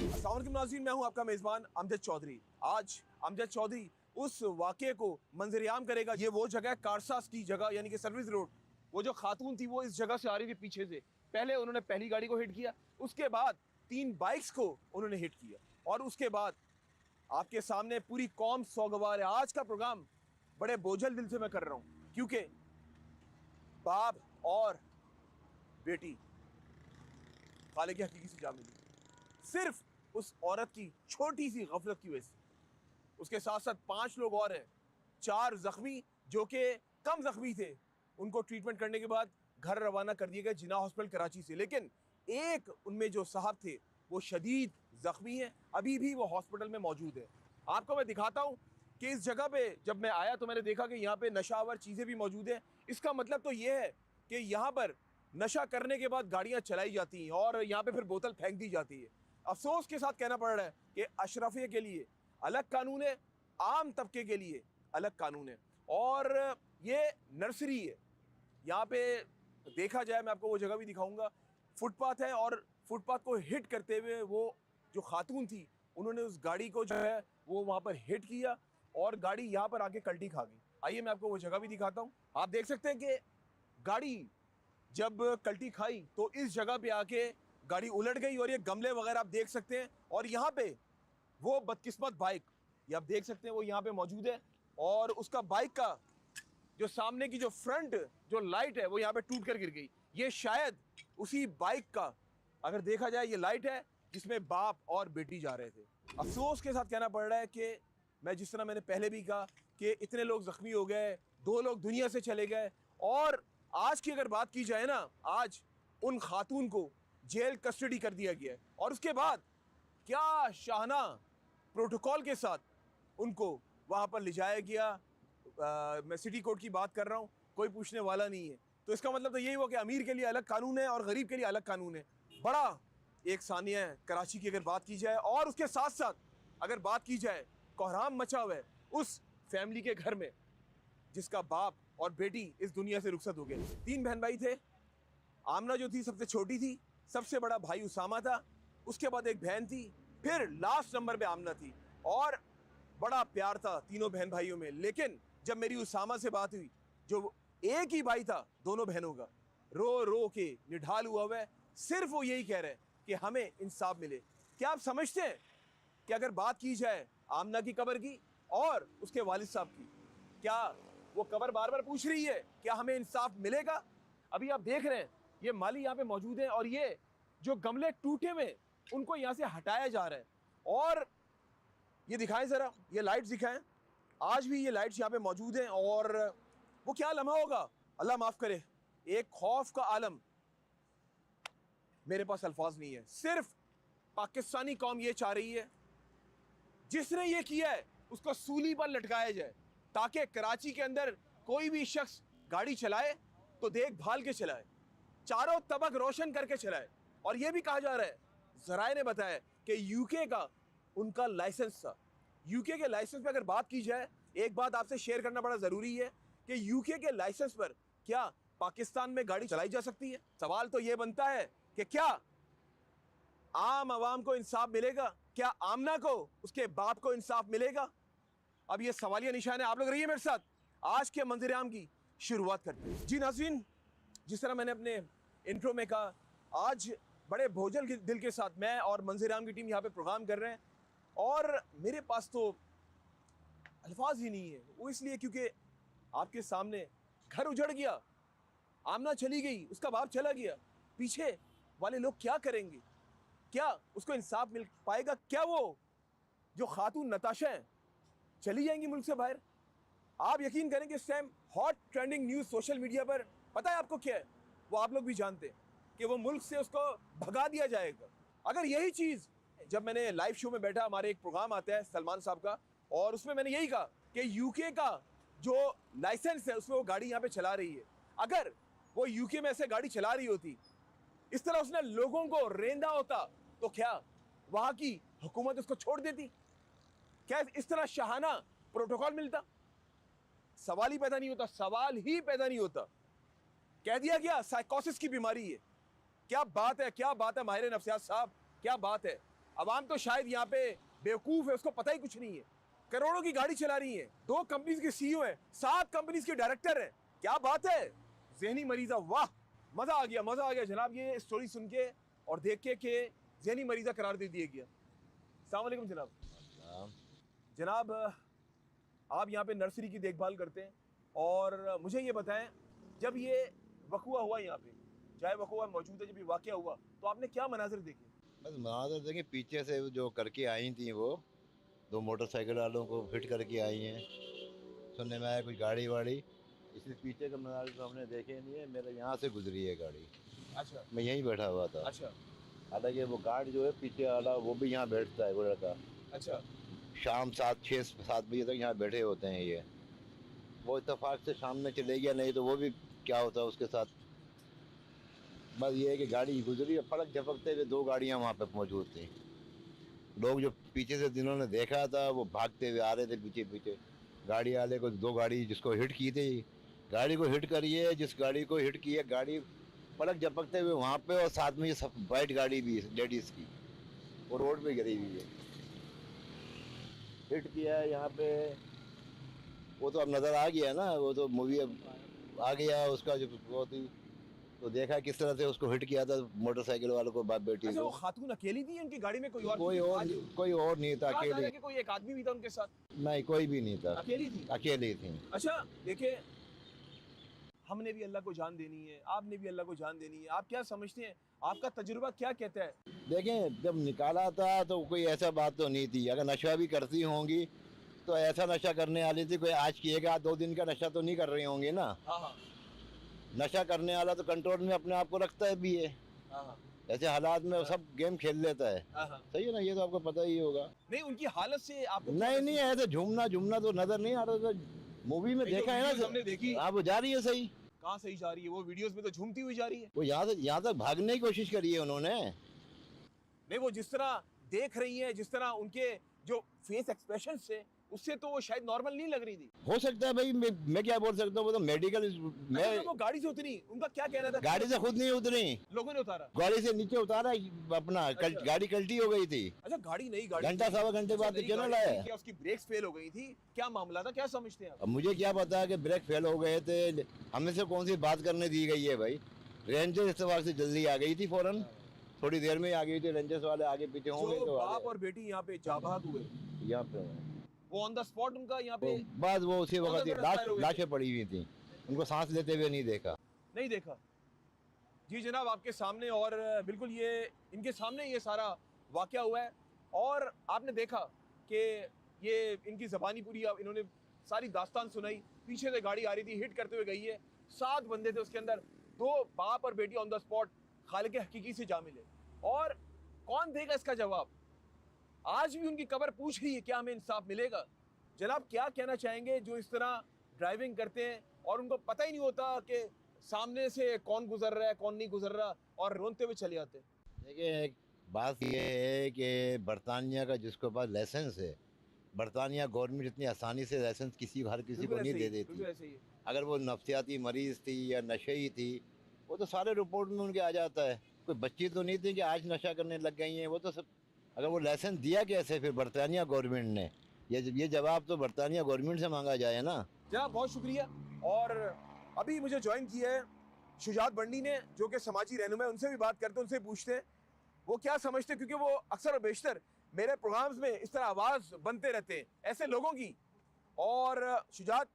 अस्सलाम वालेकुम नाज़रीन, मैं हूं आपका मेज़बान अमजद चौधरी। आज अमजद चौधरी उस वाक़े को मंजर-ए-आम करेगा। ये वो जगह है कारसास की जगह, यानी कि सर्विस रोड। वो जो खातून थी वो इस जगह से आ रही थी पीछे से। पहले उन्होंने पहली गाड़ी को हिट किया, उसके बाद 3 बाइक्स को उन्होंने हिट किया और उसके बाद आपके सामने पूरी कौम सौगवार है। आज का प्रोग्राम बड़े बोझल दिल से मैं कर रहा हूँ, क्योंकि बाप और बेटी खालिक हकीकी से जा मिली, सिर्फ उस औरत की छोटी सी गफलत की वजह से। उसके साथ साथ 5 लोग और हैं, 4 जख्मी जो कि कम जख्मी थे, उनको ट्रीटमेंट करने के बाद घर रवाना कर दिए गए जिन्ना हॉस्पिटल कराची से। लेकिन एक उनमें जो साहब थे वो शदीद जख्मी हैं, अभी भी वो हॉस्पिटल में मौजूद है। आपको मैं दिखाता हूँ कि इस जगह पे जब मैं आया तो मैंने देखा कि यहाँ पे नशावर चीज़ें भी मौजूद हैं। इसका मतलब तो ये है कि यहाँ पर नशा करने के बाद गाड़ियाँ चलाई जाती हैं और यहाँ पे फिर बोतल फेंक दी जाती है। अफसोस के साथ कहना पड़ रहा है कि अशरफिया के लिए अलग कानून है, आम तबके के लिए अलग कानून है, और ये नर्सरी है। यहाँ पे देखा जाए, मैं आपको वो जगह भी दिखाऊंगा, फुटपाथ है और फुटपाथ को हिट करते हुए वो जो खातून थी उन्होंने उस गाड़ी को जो है वो वहाँ पर हिट किया और गाड़ी यहाँ पर आके कल्टी खा गई। आइए मैं आपको वो जगह भी दिखाता हूँ। आप देख सकते हैं कि गाड़ी जब कल्टी खाई तो इस जगह पे आके गाड़ी उलट गई और ये गमले वगैरह आप देख सकते हैं। और यहाँ पे वो बदकिस्मत बाइक, ये आप देख सकते हैं, वो यहाँ पे मौजूद है और उसका बाइक का जो सामने की जो फ्रंट जो लाइट है वो यहाँ पे टूट कर गिर गई। ये शायद उसी बाइक का, अगर देखा जाए, ये लाइट है जिसमें बाप और बेटी जा रहे थे। अफसोस के साथ कहना पड़ रहा है कि मैं जिस तरह मैंने पहले भी कहा कि इतने लोग जख्मी हो गए, 2 लोग दुनिया से चले गए, और आज की अगर बात की जाए ना, आज उन खातून को जेल कस्टडी कर दिया गया है और उसके बाद क्या शाहना प्रोटोकॉल के साथ उनको वहाँ पर ले जाया गया। मैं सिटी कोर्ट की बात कर रहा हूँ, कोई पूछने वाला नहीं है। तो इसका मतलब तो यही हुआ कि अमीर के लिए अलग कानून है और गरीब के लिए अलग कानून है। बड़ा एक सानिया है कराची की अगर बात की जाए, और उसके साथ साथ अगर बात की जाए, कोहराम मचा हुआ है उस फैमिली के घर में जिसका बाप और बेटी इस दुनिया से रुखसत हो गए। 3 बहन भाई थे। आमना जो थी सबसे छोटी थी, सबसे बड़ा भाई उसामा था, उसके बाद एक बहन थी, फिर लास्ट नंबर पे आमना थी। और बड़ा प्यार था तीनों बहन भाइयों में। लेकिन जब मेरी उसामा से बात हुई, जो एक ही भाई था दोनों बहनों का, रो रो के निढाल हुआ हुआ है, सिर्फ वो यही कह रहे हैं कि हमें इंसाफ मिले। क्या आप समझते हैं कि अगर बात की जाए आमना की कब्र की और उसके वालिद साहब की, क्या वो कब्र बार बार पूछ रही है क्या हमें इंसाफ मिलेगा? अभी आप देख रहे हैं ये माली यहाँ पे मौजूद है और ये जो गमले टूटे हुए उनको यहाँ से हटाया जा रहा है। और ये दिखाएं ज़रा, ये लाइट्स दिखाएं, आज भी ये लाइट्स यहाँ पे मौजूद हैं। और वो क्या लम्हा होगा, अल्लाह माफ़ करे, एक खौफ का आलम। मेरे पास अल्फाज नहीं है। सिर्फ पाकिस्तानी कौम ये चाह रही है जिसने ये किया है उसको सूली पर लटकाया जाए, ताकि कराची के अंदर कोई भी शख्स गाड़ी चलाए तो देखभाल के चलाए, चारों तबक रोशन करके चलाए। और यह भी कहा जा रहा है, जराए ने बताया कि यूके का उनका लाइसेंस था। यूके के लाइसेंस पर अगर बात की जाए, एक बात आपसे शेयर करना बड़ा ज़रूरी है कि यूके के लाइसेंस पर क्या पाकिस्तान में गाड़ी चलाई जा सकती है? सवाल तो यह बनता है कि क्या आम आवाम को इंसाफ मिलेगा? क्या आमना को, उसके बाप को इंसाफ मिलेगा? अब ये सवालिया निशान है। आप लोग रहिए मेरे साथ, आज के मंजर-ए-आम की शुरुआत करते हैं। जी नाज़रीन, जिस तरह मैंने अपने इंट्रो में कहा, आज बड़े बोझल दिल के साथ मैं और मंजर-ए-आम की टीम यहाँ पे प्रोग्राम कर रहे हैं और मेरे पास तो अल्फाज ही नहीं है। वो इसलिए क्योंकि आपके सामने घर उजड़ गया, आमना चली गई, उसका बाप चला गया, पीछे वाले लोग क्या करेंगे? क्या उसको इंसाफ मिल पाएगा? क्या वो जो खातून नताशा है चली जाएंगी मुल्क से बाहर? आप यकीन करें कि इस time hot trending news social media पर, पता है आपको क्या है? वो आप लोग भी जानते हैं कि वो मुल्क से उसको भगा दिया जाएगा। अगर यही चीज़, जब मैंने लाइव शो में बैठा, हमारे एक प्रोग्राम आता है सलमान साहब का, और उसमें मैंने यही कहा कि यूके का जो लाइसेंस है उसमें वो गाड़ी यहाँ पे चला रही है। अगर वो यूके में ऐसे गाड़ी चला रही होती, इस तरह उसने लोगों को रेंदा होता, तो क्या वहाँ की हुकूमत उसको छोड़ देती? क्या इस तरह शाहाना प्रोटोकॉल मिलता? सवाल ही पैदा नहीं होता, सवाल ही पैदा नहीं होता। कह दिया गया साइकोसिस की बीमारी है। क्या बात है, क्या बात है माहिर नफ्सियात साहब, क्या बात है। अवाम तो शायद यहाँ पे बेवकूफ है, उसको पता ही कुछ नहीं है। करोड़ों की गाड़ी चला रही है, 2 कंपनीज के सीईओ हैं, 7 कंपनीज के डायरेक्टर हैं। क्या बात है, जहनी मरीजा, वाह, मजा आ गया, मजा आ गया जनाब ये स्टोरी सुन के और देख के कि जहनी मरीजा करार दे दिया गया। अस्सलाम वालेकुम जनाब। जनाब आप यहाँ पे नर्सरी की देखभाल करते हैं और मुझे ये बताएं, जब ये वक़ुआ हुआ यहाँ पे, चाहे वक़ुआ मौजूद है, जब ये वाक़या हुआ तो आपने क्या मनाज़िर देखे? बस मनाज़िर देखें, पीछे से जो करके आई थी वो 2 मोटरसाइकिल वालों को हिट करके आई हैं। सुनने में आया कुछ गाड़ी वाड़ी, इसलिए पीछे का मनाज़िर तो हमने देखे नहीं है। मेरे यहाँ से गुजरी है गाड़ी। अच्छा, मैं यहीं बैठा हुआ था। अच्छा, हालांकि वो गार्ड जो है पीछे वाला, वो भी यहाँ बैठता है, वो लड़का। अच्छा, शाम 6-7 बजे तक यहाँ बैठे होते हैं ये। वो इत्तेफाक से शाम में चले गया, नहीं तो वो भी क्या होता है उसके साथ। बस ये है कि गाड़ी गुजरी, फड़क झपकते हुए 2 गाड़ियाँ वहाँ पे मौजूद थी। लोग जो पीछे से जिन्होंने देखा था वो भागते हुए आ रहे थे पीछे पीछे। गाड़ी वाले को 2 गाड़ी जिसको हिट की थी, गाड़ी को हिट करी है, जिस गाड़ी को हिट की है गाड़ी पलक झपकते हुए वहाँ पे, और साथ में ये सब वाइट गाड़ी भी है लेडीज़ की, वो रोड पे गिरी हुई है। हिट किया है यहाँ पे, वो तो अब नज़र आ गया ना, वो तो मूवी अब आ गया उसका जो वो थी, तो देखा किस तरह से उसको हिट किया था मोटरसाइकिल वालों को, बाप बेटी अच्छा, को। वो खातून अकेली थी, उनकी गाड़ी में कोई और कोई और नहीं था, कहा जा रहा है अकेली। कि कोई एक आदमी भी था उनके साथ? नहीं, कोई भी नहीं था, अकेली थी। अकेली थी। अच्छा देखिए, हमने भी अल्लाह को जान देनी है, आपने भी अल्लाह को जान देनी है। आप क्या समझते हैं, आपका तजुर्बा क्या कहता है? देखें, जब निकाला था तो कोई ऐसा बात तो नहीं थी। अगर नशा भी करती होंगी तो ऐसा नशा करने वाली थी, कोई आज की 1-2 दिन का नशा तो नहीं कर रही होंगी ना। हाँ हाँ नशा करने वाला तो कंट्रोल में अपने आप को रखता है भी है। हाँ ऐसे हालात में वो सब गेम खेल लेता है। हाँ। सही है ना, ये तो आपको पता ही होगा। नहीं, उनकी हालत से आपको नहीं नहीं, ऐसे झूमना तो नजर नहीं आ रहा था। मूवी में देखा है वीडियोस ना, हमने देखी। आप वो जा रही है सही। कहाँ सही जा रही है? वो वीडियोस में तो झूमती हुई जा रही है। वो यहाँ तक भागने की कोशिश करी है उन्होंने। नहीं, वो जिस तरह देख रही है, जिस तरह उनके जो फेस एक्सप्रेशन से, उससे तो वो शायद नॉर्मल नहीं लग रही थी। हो सकता है भाई, मैं क्या बोल सकता हूँ, वो तो मेडिकल। मैं अच्छा, वो गाड़ी से उतरी, उनका क्या कहना था? गाड़ी से खुद नहीं उतरी, लोगों ने उतारा। गाड़ी से नीचे उतारा अपना। अच्छा। गाड़ी कल्टी हो गई थी। अच्छा, गाड़ी नहीं, गाड़ी घंटा सवा घंटे अच्छा, बाद नई चैनल गाड़ी आया। थी, क्या उसकी ब्रेक्स फेल हो गई थी? क्या मामला था, क्या समझते हैं आप? अब मुझे क्या पता है कि ब्रेक फेल हो गए थे, हमें से कौन सी बात करने दी गई है भाई। रेंजर इस्तेमाल से जल्दी आ गई थी, फौरन थोड़ी देर में आ गई थी। रेंजर्स वाले आगे पीछे होंगे जो तो बाप और बेटी यहाँ पे जाबाज हुए, यहाँ पे वो ऑन द स्पॉट उनका यहाँ पे बाद वो उसी वक्त तो एक्सपायर हो गए थे। लाशें पड़ी हुई थी, उनको सांस लेते हुए नहीं देखा। नहीं देखा। जी जनाब, आपके सामने, और बिल्कुल ये इनके सामने ये सारा वाकया हुआ है और आपने देखा कि ये इनकी ज़बानी पूरी, इन्होंने सारी दास्तान सुनाई। पीछे से गाड़ी आ रही थी, हिट करते हुए गई है। 7 बंदे थे उसके अंदर, 2 बाप और बेटी ऑन द स्पॉट खालिक हकीकी से जा मिले। और कौन देगा इसका जवाब? आज भी उनकी कब्र पूछ रही है, क्या हमें इंसाफ मिलेगा? जनाब क्या कहना चाहेंगे जो इस तरह ड्राइविंग करते हैं और उनको पता ही नहीं होता कि सामने से कौन गुजर रहा है, कौन नहीं गुजर रहा, और रोते हुए चले जाते हैं? देखिए, एक बात यह है कि बरतानिया का जिसके पास लाइसेंस है, बरतानिया गवर्नमेंट इतनी आसानी से लाइसेंस हर किसी को नहीं दे देती। बिल्कुल ऐसे ही है। अगर वो नफ्सियाती मरीज़ थी या नशेई थी, वो तो सारे रिपोर्ट में उनके आ जाता है। कोई बच्ची तो नहीं थी कि आज नशा करने लग गई हैं, वो तो सब। अगर वो लाइसेंस दिया कैसे फिर बरतानिया गवर्नमेंट ने? ये जवाब तो बरतानिया गवर्नमेंट से मांगा जाए ना। जनाब बहुत शुक्रिया। और अभी मुझे ज्वाइन किया है शुजात बंडी ने, जो कि समाजी रहनुमा है। उनसे भी बात करते हैं, उनसे पूछते हैं वो क्या समझते हैं, क्योंकि वो अक्सर और बेशतर मेरे प्रोग्राम्स में इस तरह आवाज़ बनते रहते हैं ऐसे लोगों की। और शुजात,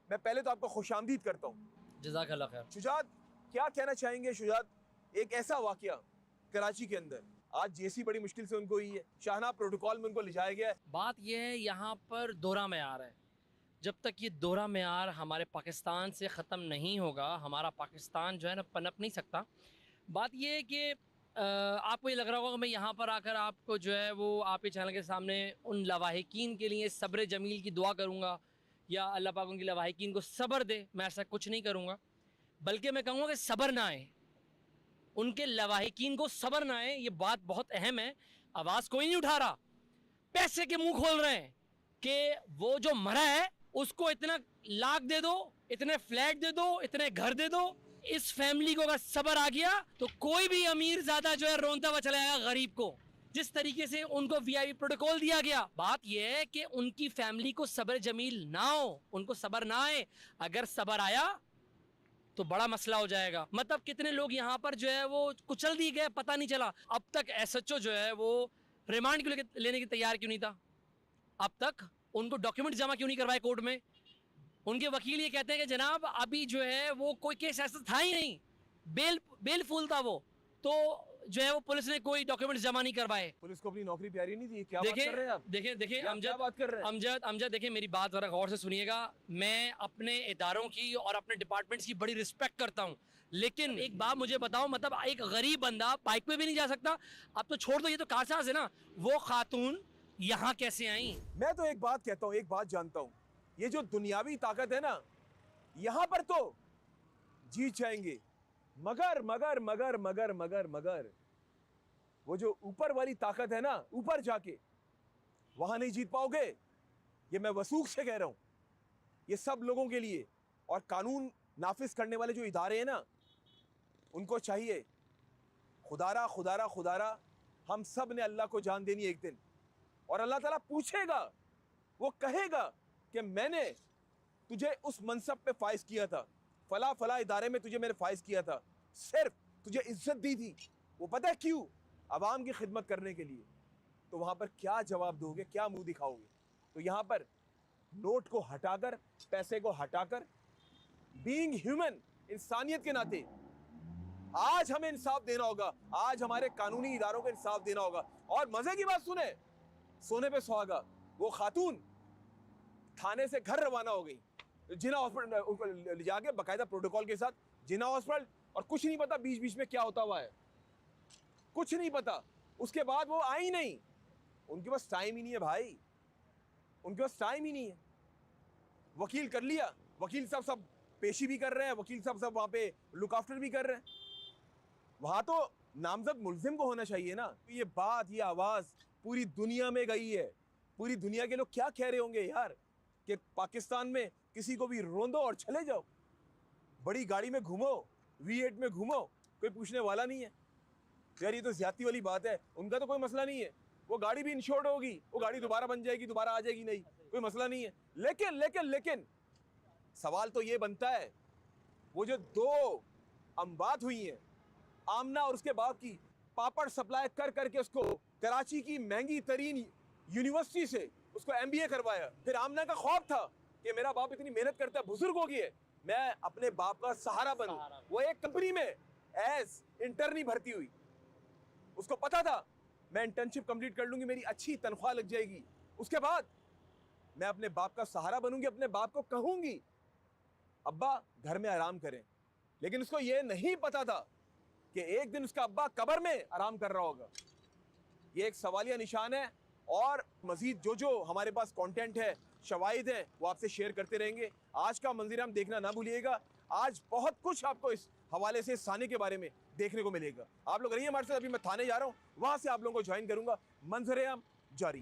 मैं पहले तो आपको खुशामदीद करता हूँ। जज़ाकल्लाह खैर। शुजात, क्या कहना चाहेंगे? शुजात, एक ऐसा वाकया कराची के अंदर, आज जेसी बड़ी मुश्किल से उनको हुई है, शाहना प्रोटोकॉल में उनको ले जाया गया है। बात यह है, यहाँ पर दोहरा मेयार है। जब तक ये दोहरा मेयार हमारे पाकिस्तान से ख़त्म नहीं होगा, हमारा पाकिस्तान जो है ना पनप नहीं सकता। बात यह है कि आपको ये लग रहा होगा कि मैं यहाँ पर आकर आपको जो है वो आपके चैनल के सामने उन लवाहिकीन के लिए सब्र जमील की दुआ करूँगा या अल्लाह पाक उनकी लवाहिकीन को सब्र दे। मैं ऐसा कुछ नहीं करूँगा, बल्कि मैं कहूँगा कि सब्र ना आए, उनके लवाहिकीन को सब्र ना आए। ये बात बहुत अहम है। आवाज़ कोई नहीं उठा रहा, पैसे के मुंह खोल रहे हैं कि वो जो मरा है उसको इतना लाख दे दो, इतने फ्लैट दे दो, इतने घर दे दो। इस फैमिली को अगर सब्र आ गया तो कोई भी अमीर ज़्यादा जो है रोनता हुआ चला जाएगा गरीब को। जिस तरीके से उनको वीआईपी प्रोटोकॉल दिया गया, बात यह है कि उनकी फैमिली को सब्र जमील ना हो, उनको सब्र ना आए। अगर सब्र आया तो बड़ा मसला हो जाएगा। मतलब कितने लोग यहाँ पर जो है वो कुचल दिए गए, पता नहीं चला। अब तक एसएचओ जो है वो रिमांड क्यों लेने की तैयार क्यों नहीं था? अब तक उनको डॉक्यूमेंट जमा क्यों नहीं करवाए कोर्ट में? उनके वकील ये कहते हैं कि जनाब अभी जो है वो कोई केस ऐसा था ही नहीं, बेल फुल था वो, तो जो है वो पुलिस ने कोई डॉक्यूमेंट जमा नहीं करवाए। पुलिस को अपनी नौकरी प्यारी नहीं थी? क्या बात कर रहे हैं आप? देखिए क्या अमजद, बात कर रहे हैं? अमजद देखिए मेरी बात जरा गौर से सुनिएगा। मैं अपने इदारों की और अपने डिपार्टमेंट्स की बड़ी रिस्पेक्ट करता हूँ, लेकिन एक बात मुझे बताओ, मतलब एक गरीब बंदा बाइक पे भी नहीं जा सकता। अब तो छोड़ दो, ये तो कारसाज है ना, वो खातून यहाँ कैसे आई? मैं तो एक बात कहता हूँ, एक बात जानता हूँ, ये जो दुनियावी ताकत है ना, यहाँ पर तो जीत जाएंगे, मगर मगर मगर मगर मगर मगर वो जो ऊपर वाली ताकत है ना, ऊपर जाके वहां नहीं जीत पाओगे। ये मैं वसूख से कह रहा हूं, ये सब लोगों के लिए। और कानून नाफिज करने वाले जो इदारे हैं ना, उनको चाहिए, खुदारा खुदारा खुदारा, हम सब ने अल्लाह को जान देनी एक दिन, और अल्लाह ताला पूछेगा, वो कहेगा कि मैंने तुझे उस मनसब पे फाइज किया था, फला फला इदारे में तुझे मैंने फाइज किया था, सिर्फ तुझे इज्जत दी थी, वो पता है क्यों? आवाम की खिदमत करने के लिए। तो वहां पर क्या जवाब दोगे, क्या मुंह दिखाओगे? तो यहाँ पर नोट को हटाकर, पैसे को हटाकर, बीइंग ह्यूमन, इंसानियत के नाते आज हमें इंसाफ देना होगा, आज हमारे कानूनी इदारों को इंसाफ देना होगा। और मजे की बात सुने, सोने पे सुहागा, वो खातून थाने से घर रवाना हो गई, जिना हॉस्पिटल उनको ले जाके बाकायदा प्रोटोकॉल के साथ जिना हॉस्पिटल, और कुछ नहीं पता बीच बीच में क्या होता हुआ है, कुछ नहीं पता। उसके बाद वो आई नहीं, उनके पास टाइम ही नहीं है भाई, उनके पास टाइम ही नहीं है। वकील कर लिया, वकील साहब सब पेशी भी कर रहे हैं, वकील साहब सब वहां पे लुक आफ्टर भी कर रहे हैं। वहां तो नामजद मुल्जिम को होना चाहिए ना। ये बात, ये आवाज पूरी दुनिया में गई है। पूरी दुनिया के लोग क्या कह रहे होंगे यार, कि पाकिस्तान में किसी को भी रोंदो और चले जाओ, बड़ी गाड़ी में घूमो, V8 में घूमो, कोई पूछने वाला नहीं है। यार ये तो ज्यादती वाली बात है। उनका तो कोई मसला नहीं है, वो गाड़ी भी इंश्योर्ड होगी, वो गाड़ी दोबारा बन जाएगी, दोबारा आ जाएगी, नहीं कोई मसला नहीं है। लेकिन लेकिन लेकिन सवाल तो ये बनता है, वो जो दो अमवात हुई हैं, आमना और उसके बाप की, पापड़ सप्लाई कर करके उसको कराची की महंगी तरीन यूनिवर्सिटी से उसको MBA करवाया। फिर आमना का ख्वाब था कि मेरा बाप इतनी मेहनत करता है, बुजुर्ग हो गई है, मैं अपने बाप का सहारा बनूं। वो एक कंपनी में एज इंटर्नी भर्ती हुई, उसको पता था मैं इंटर्नशिप कंप्लीट कर लूंगी, मेरी अच्छी तनख्वाह लग जाएगी, उसके बाद मैं अपने बाप का सहारा बनूंगी, अपने बाप को कहूंगी अब्बा घर में आराम करें। लेकिन उसको ये नहीं पता था कि एक दिन उसका अब्बा कब्र में आराम कर रहा होगा। ये एक सवालिया निशान है। और मजीद जो जो हमारे पास कंटेंट है, शवाहिद है, वो आपसे शेयर करते रहेंगे। आज का मंजर-ए-आम देखना ना भूलिएगा। आज बहुत कुछ आपको इस हवाले से साने के बारे में देखने को मिलेगा। आप लोग रहिए हमारे साथ, अभी मैं थाने जा रहा हूँ, वहां से आप लोगों को ज्वाइन करूंगा। मंजर-ए-आम जारी।